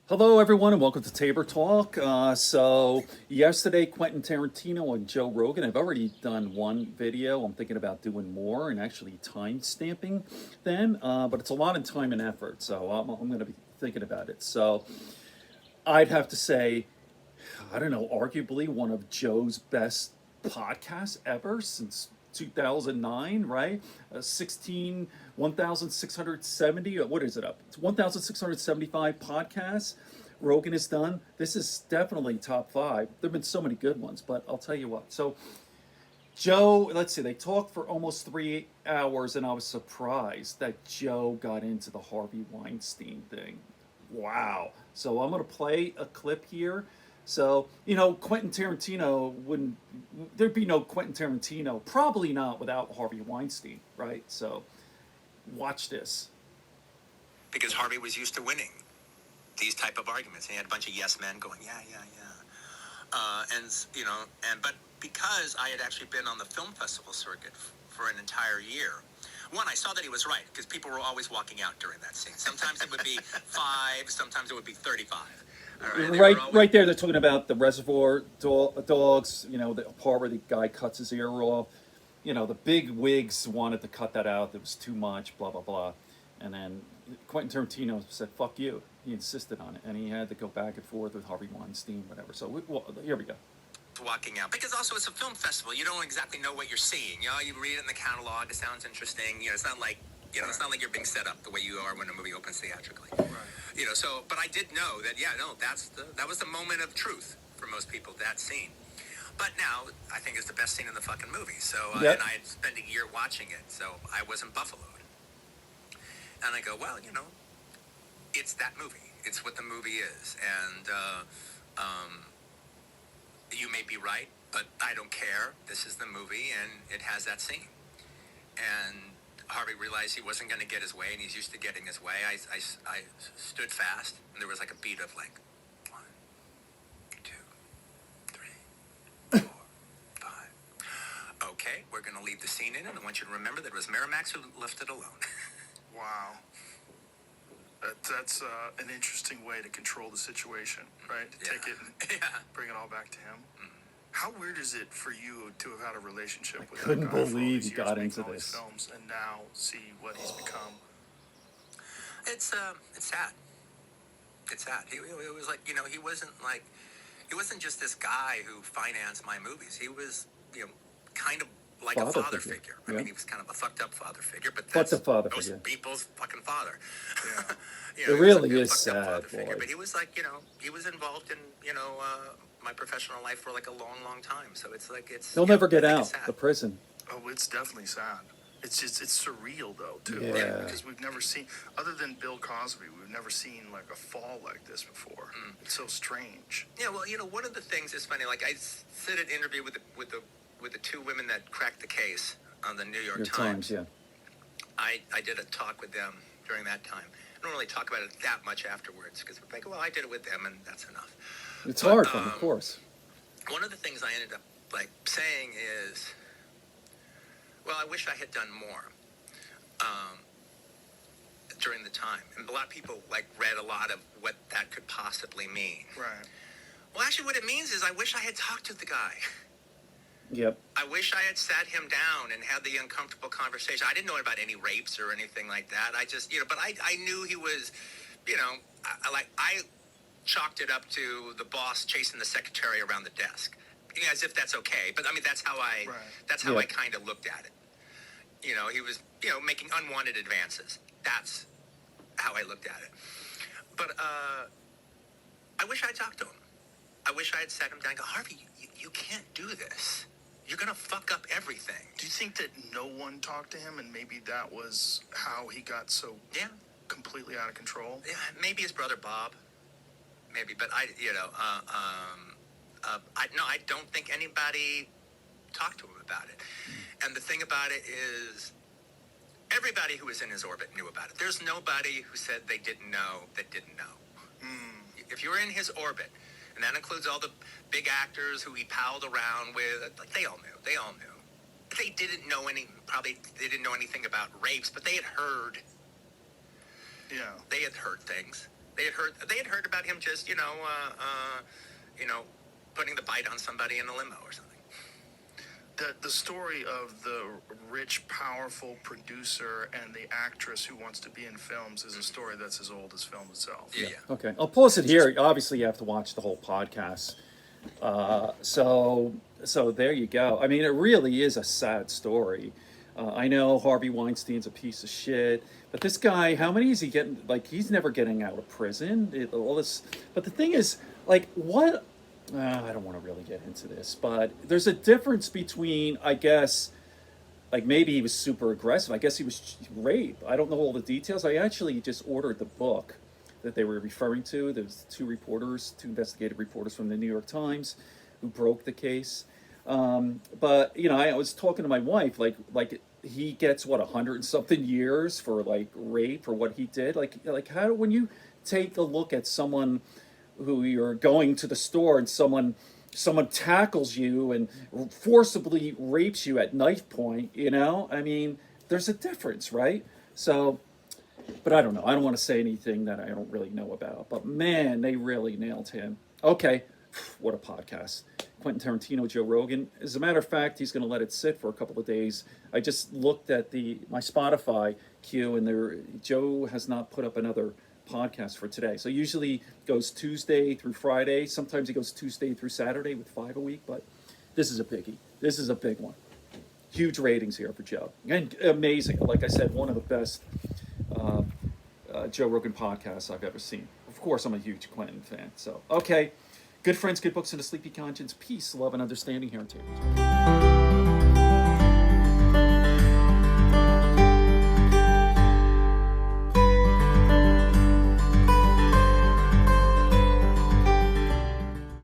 Hello, everyone, and welcome to Tabor Talk. Yesterday, Quentin Tarantino and Joe Rogan. I've already done one video. I'm thinking about doing more and actually time stamping them, but it's a lot of time and effort, so I'm going to be thinking about it. So, I'd have to say, I don't know, arguably one of Joe's best podcasts ever since 2009, right? 1,670, what is it up? It's 1,675 podcasts Rogan has done. This is definitely top five. There have been so many good ones, but I'll tell you what. So, Joe, let's see, they talked for almost 3 hours, and I was surprised that Joe got into the Harvey Weinstein thing. Wow. So I'm going to play a clip here. So, Quentin Tarantino wouldn't, there'd be no Quentin Tarantino, probably not without Harvey Weinstein, right? So, watch this. Because Harvey was used to winning these type of arguments. He had a bunch of yes men going, yeah, yeah, yeah. But because I had actually been on the film festival circuit for an entire year, one, I saw that he was right, because people were always walking out during that scene. Sometimes it would be 5, sometimes it would be 35. Right there, they're talking about the Reservoir Dogs, the part where the guy cuts his ear off. The big wigs wanted to cut that out. It was too much, blah, blah, blah. And then Quentin Tarantino said, fuck you. He insisted on it. And he had to go back and forth with Harvey Weinstein, whatever. So here we go. Walking out. Because also it's a film festival. You don't exactly know what you're seeing. You read it in the catalog. It sounds interesting. It's not like, it's not like you're being set up the way you are when a movie opens theatrically. Right. But I did know that, that was the moment of truth for most people, that scene. But now, I think it's the best scene in the fucking movie. So, Yep. And I had spent a year watching it, so I wasn't buffaloed. And I go, well, it's that movie. It's what the movie is. And you may be right, but I don't care. This is the movie, and it has that scene. And Harvey realized he wasn't going to get his way, and he's used to getting his way. I stood fast, and there was like a beat of like 1, 2, 3, 4, 5. Okay, we're going to leave the scene in, and I want you to remember that it was Miramax who left it alone. Wow. That's an interesting way to control the situation, right? To take it and bring it all back to him. Mm-hmm. How weird is it for you to have had a relationship with couldn't that guy believe for he got years, into all these this films, and now see what he's become? It's sad. It's sad. He was like, he wasn't just this guy who financed my movies. He was, kind of like a father figure. I mean, he was kind of a fucked up father figure, but that's most people's fucking father. Yeah. It really is sad, boy. But he was like, he was involved in, my professional life for like a long, long time. So it's like he'll never get out the prison. Oh, it's definitely sad. It's surreal though too, yeah. Right? Because we've never seen, other than Bill Cosby, we've never seen like a fall like this before. It's so strange. Yeah, well, one of the things is funny. Like I did an interview with the two women that cracked the case on the New York Times. Yeah. I did a talk with them during that time. I don't really talk about it that much afterwards because we're like, well, I did it with them and that's enough. It's hard for them, of course. One of the things I ended up saying is, well, I wish I had done more during the time. And a lot of people read a lot of what that could possibly mean. Right. Well, actually what it means is I wish I had talked to the guy. Yep. I wish I had sat him down and had the uncomfortable conversation. I didn't know about any rapes or anything like that. I just, but I knew he was, I chalked it up to the boss chasing the secretary around the desk, as if that's okay. But I mean, that's how I kind of looked at it. He was, making unwanted advances. That's how I looked at it. But I wish I had talked to him. I wish I had sat him down and go, Harvey, you can't do this. You're going to fuck up everything. Do you think that no one talked to him and maybe that was how he got so completely out of control? Yeah, maybe his brother Bob. Maybe, but I don't think anybody talked to him about it. And the thing about it is everybody who was in his orbit knew about it. There's nobody who said they didn't know that didn't know. If you were in his orbit, and that includes all the big actors who he palled around with. They all knew. They didn't know they didn't know anything about rapes, but they had heard. Yeah. They had heard things. they had heard about him just you know, putting the bite on somebody in a limo or something. The story of the rich, powerful producer and the actress who wants to be in films is a story that's as old as film itself. Yeah. Okay, I'll pause it here. Obviously, you have to watch the whole podcast. So there you go. I mean, it really is a sad story. I know Harvey Weinstein's a piece of shit, but this guy, how many is he getting? Like, he's never getting out of prison. All this, but the thing is, like, what? I don't want to really get into this, but there's a difference between, I guess, like maybe he was super aggressive. I guess he was raped. I don't know all the details. I actually just ordered the book that they were referring to. There's two investigative reporters from the New York Times who broke the case. But I was talking to my wife, like he gets what 100 and something years for like rape for what he did. Like how when you take a look at someone who you're going to the store and someone tackles you and forcibly rapes you at knife point, I mean, there's a difference, right? So, but I don't know. I don't want to say anything that I don't really know about. But man, they really nailed him. Okay, what a podcast. Quentin Tarantino, Joe Rogan. As a matter of fact, he's going to let it sit for a couple of days. I just looked at my Spotify queue, and Joe has not put up another podcast for today. So usually goes Tuesday through Friday. Sometimes he goes Tuesday through Saturday with 5 a week, but this is a biggie. This is a big one. Huge ratings here for Joe. And amazing. Like I said, one of the best Joe Rogan podcasts I've ever seen. Of course, I'm a huge Quentin fan. So, okay. Good friends, good books, and a sleepy conscience. Peace, love, and understanding here on Tabor.